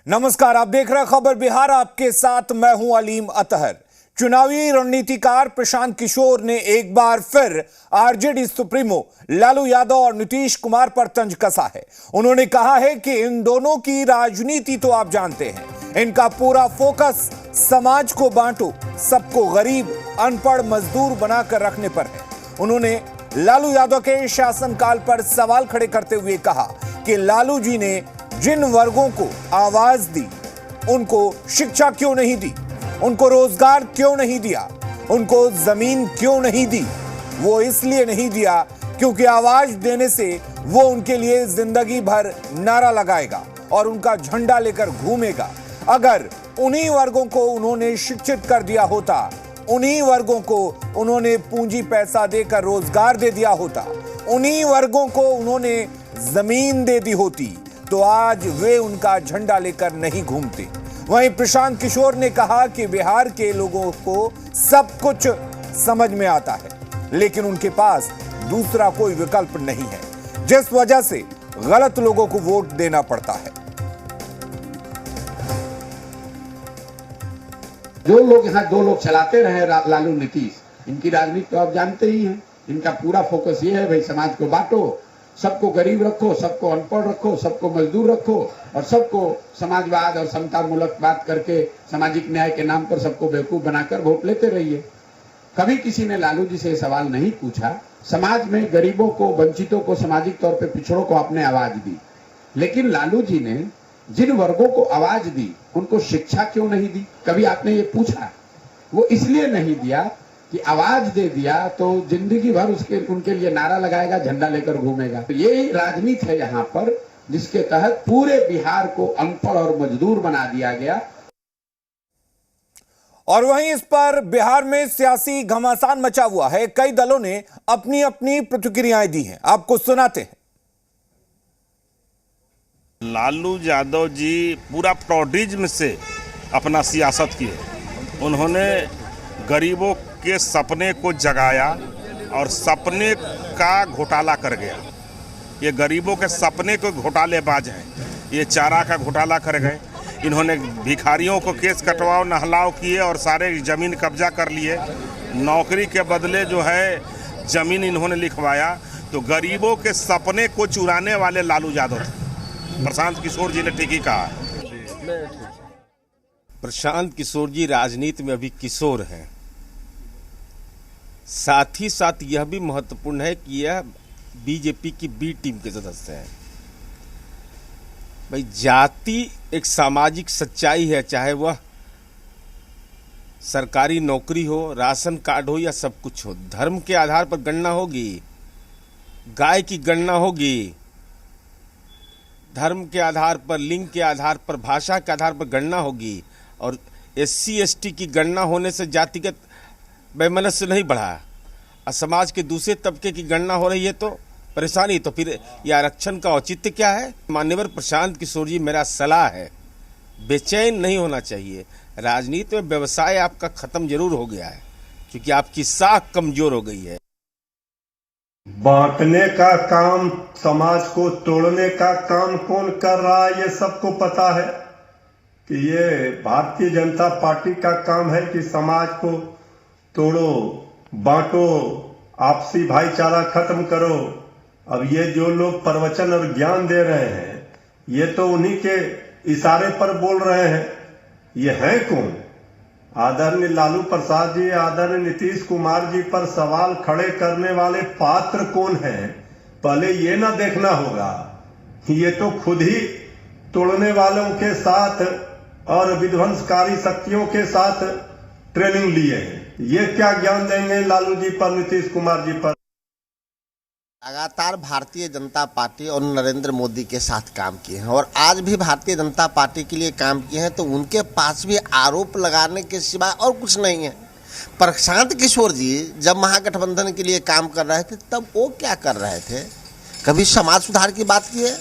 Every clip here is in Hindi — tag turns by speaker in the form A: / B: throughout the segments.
A: नमस्कार, आप देख रहे हैं खबर बिहार। आपके साथ मैं हूं अलीम अतहर। चुनावी रणनीतिकार प्रशांत किशोर ने एक बार फिर आरजेडी सुप्रीमो लालू यादव और नीतीश कुमार पर तंज कसा है। उन्होंने कहा है कि इन दोनों की राजनीति तो आप जानते हैं, इनका पूरा फोकस समाज को बांटो, सबको गरीब, अनपढ़, मजदूर बनाकर रखने पर है। उन्होंने लालू यादव के शासनकाल पर सवाल खड़े करते हुए कहा कि लालू जी ने जिन वर्गों को आवाज दी, उनको शिक्षा क्यों नहीं दी, उनको रोजगार क्यों नहीं दिया, उनको जमीन क्यों नहीं दी। वो इसलिए नहीं दिया क्योंकि आवाज देने से वो उनके लिए जिंदगी भर नारा लगाएगा और उनका झंडा लेकर घूमेगा। अगर उन्हीं वर्गों को उन्होंने शिक्षित कर दिया होता, उन्हीं वर्गों को उन्होंने पूंजी पैसा देकर रोजगार दे दिया होता, उन्हीं वर्गों को उन्होंने जमीन दे दी होती, तो आज वे उनका झंडा लेकर नहीं घूमते। वहीं प्रशांत किशोर ने कहा कि बिहार के लोगों को सब कुछ समझ में आता है, लेकिन उनके पास दूसरा कोई विकल्प नहीं है, जिस वजह से गलत लोगों को वोट देना पड़ता है।
B: जो लोग यहाँ दो लोग चलाते रहे, लालू नीतीश, इनकी राजनीति तो आप जानते ही हैं। इनका पूरा फोकस ये है, भाई समाज को बांटो, सबको गरीब रखो, सबको अनपढ़ रखो, सबको मजदूर रखो और सबको समाजवाद और समता मूलक बात करके सामाजिक न्याय के नाम पर सबको बेवकूफ बनाकर वोट लेते रहिए। कभी किसी ने लालू जी से सवाल नहीं पूछा। समाज में गरीबों को, वंचितों को, सामाजिक तौर पर पिछड़ों को आपने आवाज दी, लेकिन लालू जी ने जिन वर्गों को आवाज दी, उनको शिक्षा क्यों नहीं दी? कभी आपने ये पूछा? वो इसलिए नहीं दिया कि आवाज दे दिया तो जिंदगी भर उनके लिए नारा लगाएगा, झंडा लेकर घूमेगा। तो ये राजनीति है यहाँ पर, जिसके तहत पूरे बिहार को अनपढ़ और मजदूर बना दिया गया।
A: और वहीं इस पर बिहार में सियासी घमासान मचा हुआ है। कई दलों ने अपनी अपनी प्रतिक्रियाएं दी हैं, आपको सुनाते हैं।
C: लालू यादव जी पूरा फ्रॉडिज्म से अपना सियासत किए। उन्होंने गरीबों के सपने को जगाया और सपने का घोटाला कर गया। ये गरीबों के सपने को घोटालेबाज हैं। ये चारा का घोटाला कर गए। इन्होंने भिखारियों को केस कटवाओ नहलाओ किए और सारे जमीन कब्जा कर लिए। नौकरी के बदले जो है जमीन इन्होंने लिखवाया। तो गरीबों के सपने को चुराने वाले लालू यादव थे। प्रशांत किशोर जी ने ठीक ही कहा।
D: प्रशांत किशोर जी राजनीति में अभी किशोर हैं। साथ ही साथ यह भी महत्वपूर्ण है कि यह बीजेपी की बी टीम के सदस्य हैं। भाई, जाति एक सामाजिक सच्चाई है, चाहे वह सरकारी नौकरी हो, राशन कार्ड हो या सब कुछ हो। धर्म के आधार पर गणना होगी, गाय की गणना होगी, धर्म के आधार पर, लिंग के आधार पर, भाषा के आधार पर गणना होगी। और SC ST की गणना होने से जातिगत वैमनस्य नहीं बढ़ा और समाज के दूसरे तबके की गणना हो रही है तो परेशानी। तो फिर यह आरक्षण का औचित्य क्या है? माननीय प्रशांत किशोर जी, मेरा सलाह है, बेचैन नहीं होना चाहिए। राजनीति में व्यवसाय आपका खत्म जरूर हो गया है, क्योंकि आपकी साख कमजोर हो गई है।
E: बांटने का काम, समाज को तोड़ने का काम कौन कर रहा है, ये सबको पता है कि ये भारतीय जनता पार्टी का काम है कि समाज को तोड़ो, बांटो, आपसी भाईचारा खत्म करो। अब ये जो लोग प्रवचन और ज्ञान दे रहे हैं, ये तो उन्हीं के इशारे पर बोल रहे हैं। ये हैं कौन? आदरणीय लालू प्रसाद जी, आदरणीय नीतीश कुमार जी पर सवाल खड़े करने वाले पात्र कौन हैं? पहले ये ना देखना होगा। ये तो खुद ही तोड़ने वालों के साथ और विध्वंसकारी शक्तियों के साथ ट्रेनिंग लिए हैं। ये क्या ज्ञान देंगे लालू जी पर, नीतीश कुमार जी पर?
F: लगातार भारतीय जनता पार्टी और नरेंद्र मोदी के साथ काम किए हैं और आज भी भारतीय जनता पार्टी के लिए काम किए हैं, तो उनके पास भी आरोप लगाने के सिवा और कुछ नहीं है। प्रशांत किशोर जी जब महागठबंधन के लिए काम कर रहे थे, तब वो क्या कर रहे थे? कभी समाज सुधार की बात की है,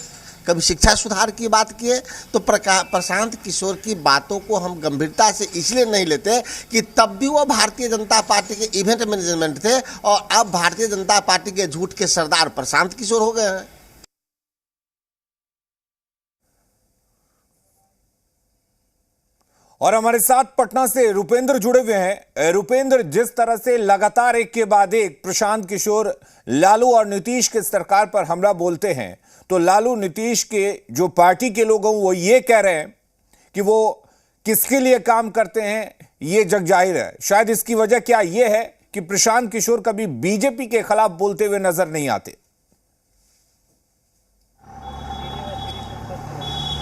F: कभी शिक्षा सुधार की बात की है। तो प्रशांत किशोर की बातों को हम गंभीरता से इसलिए नहीं लेते कि तब भी वो भारतीय जनता पार्टी के इवेंट मैनेजमेंट थे और अब भारतीय जनता पार्टी के झूठ के सरदार प्रशांत किशोर हो गए हैं।
A: और हमारे साथ पटना से रुपेंद्र जुड़े हुए हैं। रुपेंद्र, जिस तरह से लगातार एक के बाद एक प्रशांत किशोर लालू और नीतीश के सरकार पर हमला बोलते हैं, तो लालू नीतीश के जो पार्टी के लोग हैं वो ये कह रहे हैं कि वो किसके लिए काम करते हैं, ये जग जाहिर है। शायद इसकी वजह क्या ये है कि प्रशांत किशोर कभी बीजेपी के खिलाफ बोलते हुए नजर नहीं आते।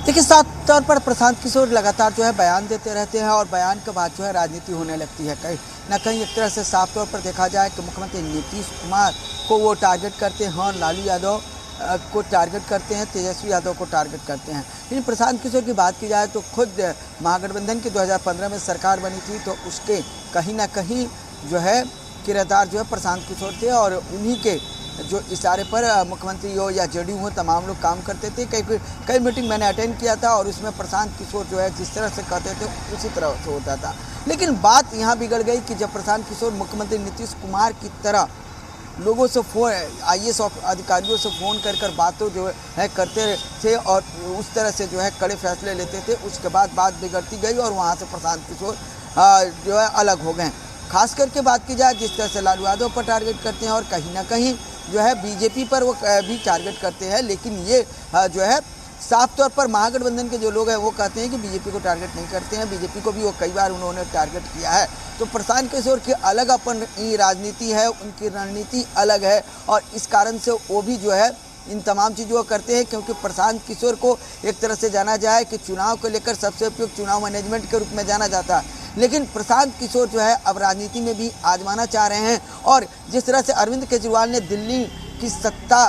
G: देखिए, साफ तौर पर प्रशांत किशोर लगातार जो है बयान देते रहते हैं और बयान के बाद जो है राजनीति होने लगती है। कहीं ना कहीं एक तरह से साफ तौर पर देखा जाए कि मुख्यमंत्री नीतीश कुमार को वो टारगेट करते हैं, लालू यादव को टारगेट करते हैं, तेजस्वी यादव को टारगेट करते हैं। लेकिन प्रशांत किशोर की बात की जाए तो खुद महागठबंधन की 2015 में सरकार बनी थी, तो उसके कहीं ना कहीं जो है किरदार जो है प्रशांत किशोर थे और उन्हीं के जो इशारे पर मुख्यमंत्री हो या जेडीयू हो तमाम लोग काम करते थे। कई मीटिंग मैंने अटेंड किया था और उसमें प्रशांत किशोर जो है जिस तरह से कहते थे उसी तरह से होता था। लेकिन बात यहाँ बिगड़ गई कि जब प्रशांत किशोर मुख्यमंत्री नीतीश कुमार की तरह लोगों से IAS अधिकारियों से फ़ोन कर बातों जो है करते थे और उस तरह से जो है कड़े फैसले लेते थे, उसके बाद बात बिगड़ती गई और वहाँ से प्रशांत किशोर जो है अलग हो गए। खास करके बात की जाए जिस तरह से लालू यादव पर टारगेट करते हैं और कहीं ना कहीं जो है बीजेपी पर वो भी टारगेट करते हैं, लेकिन ये जो है साफ तौर पर महागठबंधन के जो लोग हैं वो कहते हैं कि बीजेपी को टारगेट नहीं करते हैं। बीजेपी को भी वो कई बार उन्होंने टारगेट किया है। तो प्रशांत किशोर की अलग अपन राजनीति है, उनकी रणनीति अलग है और इस कारण से वो भी जो है इन तमाम चीज़ों को करते हैं, क्योंकि प्रशांत किशोर को एक तरह से जाना जाए कि चुनाव को लेकर सबसे उपयुक्त चुनाव मैनेजमेंट के रूप में जाना जाता है। लेकिन प्रशांत किशोर जो है अब राजनीति में भी आजमाना चाह रहे हैं और जिस तरह से अरविंद केजरीवाल ने दिल्ली की सत्ता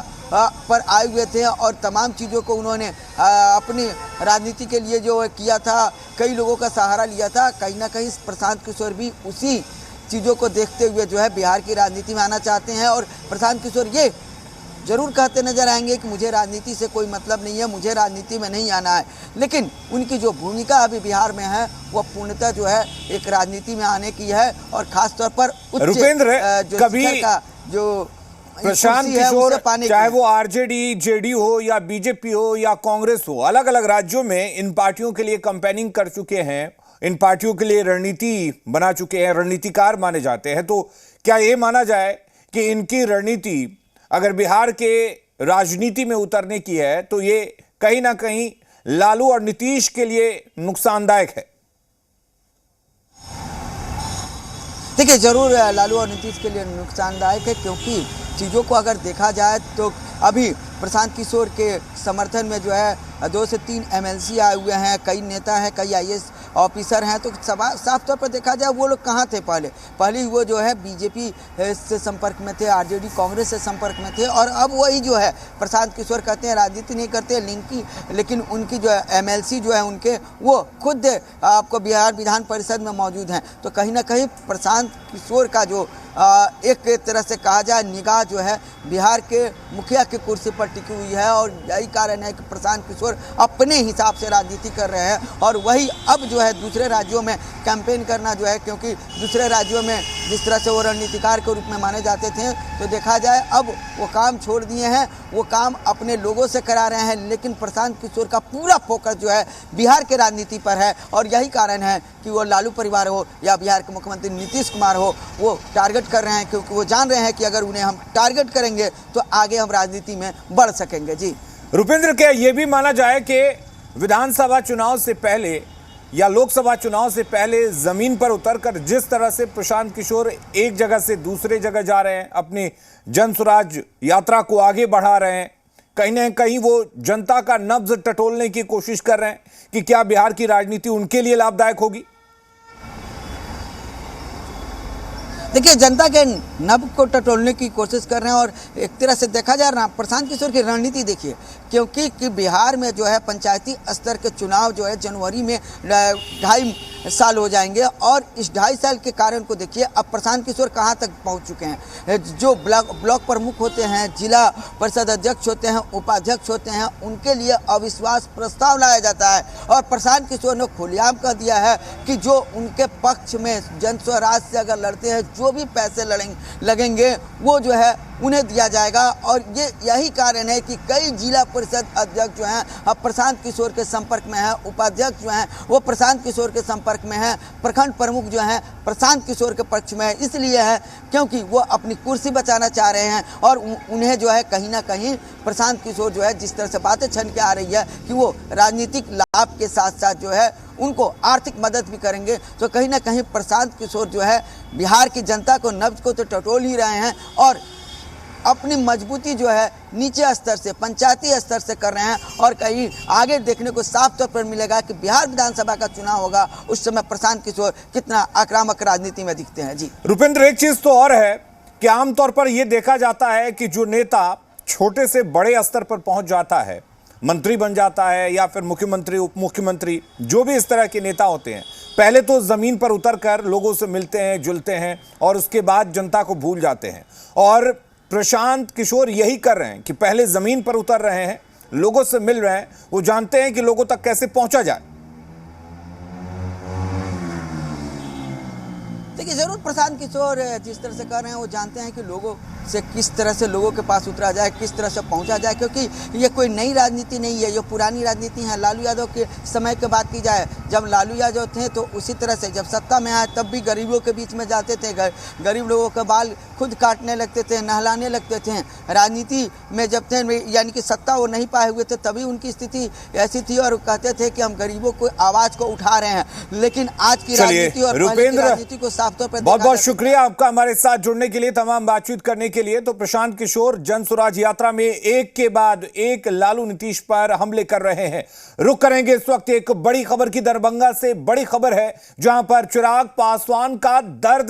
G: पर आए हुए थे और तमाम चीज़ों को उन्होंने अपनी राजनीति के लिए जो किया था, कई लोगों का सहारा लिया था, कहीं ना कहीं प्रशांत किशोर भी उसी चीज़ों को देखते हुए जो है बिहार की राजनीति में आना चाहते हैं। और प्रशांत किशोर ये जरूर कहते नजर आएंगे कि मुझे राजनीति से कोई मतलब नहीं है, मुझे राजनीति में नहीं आना है, लेकिन उनकी जो भूमिका अभी बिहार में है वो पूर्णतः जो है एक राजनीति में आने की है और खास तौर पर
A: रुपेंद्र, कभी
G: का जो
A: प्रशांत किशोर चाहे वो आरजेडी, जेडीयू हो या बीजेपी हो या कांग्रेस हो, अलग अलग राज्यों में इन पार्टियों के लिए कैंपेनिंग कर चुके हैं, इन पार्टियों के लिए रणनीति बना चुके हैं, रणनीतिकार माने जाते हैं। तो क्या ये माना जाए कि इनकी रणनीति अगर बिहार के राजनीति में उतरने की है तो ये कहीं ना कहीं लालू और नीतीश के लिए नुकसानदायक है?
G: देखिए, जरूर लालू और नीतीश के लिए नुकसानदायक है, क्योंकि चीज़ों को अगर देखा जाए तो अभी प्रशांत किशोर के समर्थन में जो है 2 से 3 MLC आए हुए हैं, कई नेता हैं, कई IAS ऑफिसर हैं। तो साफ तौर पर देखा जाए वो लोग कहाँ थे पहले वो जो है बीजेपी से संपर्क में थे, आरजेडी कांग्रेस से संपर्क में थे और अब वही जो है प्रशांत किशोर कहते हैं राजनीति नहीं करते लेकिन उनकी जो है MLC जो है उनके वो खुद आपको बिहार विधान परिषद में मौजूद हैं। तो कहीं ना कहीं प्रशांत किशोर का जो एक तरह से कहा जाए निगाह जो है बिहार के मुखिया की कुर्सी पर टिकी हुई है और यही कारण है कि प्रशांत किशोर अपने हिसाब से राजनीति कर रहे हैं और वही अब जो है दूसरे राज्यों में कैंपेन करना जो है, क्योंकि दूसरे राज्यों में जिस तरह से वो रणनीतिकार के रूप में माने जाते थे, तो देखा जाए अब वो काम छोड़ दिए हैं, वो काम अपने लोगों से करा रहे हैं। लेकिन प्रशांत किशोर का पूरा फोकस जो है बिहार के राजनीति पर है और यही कारण है कि वो लालू परिवार हो या बिहार के मुख्यमंत्री नीतीश कुमार हो, वो टारगेट कर रहे हैं, क्योंकि वो जान रहे हैं कि अगर उन्हें हम टारगेट करेंगे तो आगे हम राजनीति में बढ़ सकेंगे। जी
A: रुपेंद्र, क्या ये भी माना जाए कि विधानसभा चुनाव से पहले या लोकसभा चुनाव से पहले जमीन पर उतरकर जिस तरह से प्रशांत किशोर एक जगह से दूसरे जगह जा रहे हैं, अपनी जन स्वराज यात्रा को आगे बढ़ा रहे हैं, कहीं ना कहीं वो जनता का नब्ज टटोलने की कोशिश कर रहे हैं कि क्या बिहार की राजनीति उनके लिए लाभदायक होगी?
G: देखिए, जनता के नब्ज को टटोलने की कोशिश कर रहे हैं और एक तरह से देखा जा रहा है प्रशांत किशोर की रणनीति देखिए, क्योंकि कि बिहार में जो है पंचायती स्तर के चुनाव जो है जनवरी में 2.5 साल हो जाएंगे और इस 2.5 साल के कारण को देखिए अब प्रशांत किशोर कहाँ तक पहुँच चुके हैं। जो ब्लॉक प्रमुख होते हैं, जिला परिषद अध्यक्ष होते हैं, उपाध्यक्ष होते हैं, उनके लिए अविश्वास प्रस्ताव लाया जाता है और प्रशांत किशोर ने खुलेआम कह दिया है कि जो उनके पक्ष में जन स्वराज से अगर लड़ते हैं, जो भी पैसे लगेंगे वो जो है उन्हें दिया जाएगा। और ये यही कारण है कि कई जिला परिषद अध्यक्ष जो हैं अब प्रशांत किशोर के संपर्क में हैं, उपाध्यक्ष जो हैं वो प्रशांत किशोर के संपर्क में हैं, प्रखंड प्रमुख जो हैं प्रशांत किशोर के पक्ष में है। इसलिए है क्योंकि वो अपनी कुर्सी बचाना चाह रहे हैं और उन्हें जो है कहीं ना कहीं प्रशांत किशोर जो है जिस तरह से बातें छन के आ रही है कि वो राजनीतिक लाभ के साथ साथ जो है उनको आर्थिक मदद भी करेंगे, तो कहीं ना कहीं प्रशांत किशोर जो है बिहार की जनता को नब्ज को तो टटोल ही रहे हैं और अपनी मजबूती जो है नीचे स्तर से पंचायती स्तर से कर रहे हैं। और कहीं आगे देखने को साफ तौर पर मिलेगा कि बिहार विधानसभा का चुनाव होगा, उस समय प्रशांत किशोर कितना आक्रामक राजनीति में दिखते हैं। जी
A: रुपेंद्र, एक चीज तो और है कि आमतौर पर यह देखा जाता है कि जो नेता छोटे से बड़े स्तर पर पहुंच जाता है, मंत्री बन जाता है या फिर मुख्यमंत्री उप मुख्यमंत्री, जो भी इस तरह के नेता होते हैं, पहले तो जमीन पर उतरकर लोगों से मिलते हैं, जुलते हैं और उसके बाद जनता को भूल जाते हैं। और प्रशांत किशोर यही कर रहे हैं कि पहले जमीन पर उतर रहे हैं, लोगों से मिल रहे हैं, वो जानते हैं कि लोगों तक कैसे पहुंचा जाए।
G: देखिए जरूर प्रशांत किशोर जिस तरह से कर रहे हैं वो जानते हैं कि लोगों से किस तरह से लोगों के पास उतरा जाए, किस तरह से पहुंचा जाए, क्योंकि ये कोई नई राजनीति नहीं है, ये पुरानी राजनीति है। लालू यादव के समय की बात की जाए, जब लालू यादव थे तो उसी तरह से जब सत्ता में आए तब भी गरीबों के बीच में जाते थे, गरीब लोगों के बाल खुद काटने लगते थे, नहलाने लगते थे। राजनीति में जब थे यानी कि सत्ता वो नहीं पाए हुए थे तभी उनकी स्थिति ऐसी थी और कहते थे कि हम गरीबों को आवाज़ को उठा रहे हैं। लेकिन आज की राजनीति और पहले की राजनीति को साफ तौर पर
A: बहुत बहुत शुक्रिया आपका हमारे साथ जुड़ने के लिए, तमाम बातचीत करने के लिए। तो प्रशांत किशोर जन स्वराज यात्रा में एक के बाद एक लालू नीतीश पर हमले कर रहे हैं। रुक करेंगे इस वक्त एक बड़ी खबर की। दरभंगा से बड़ी खबर है जहां पर चिराग पासवान का दर्द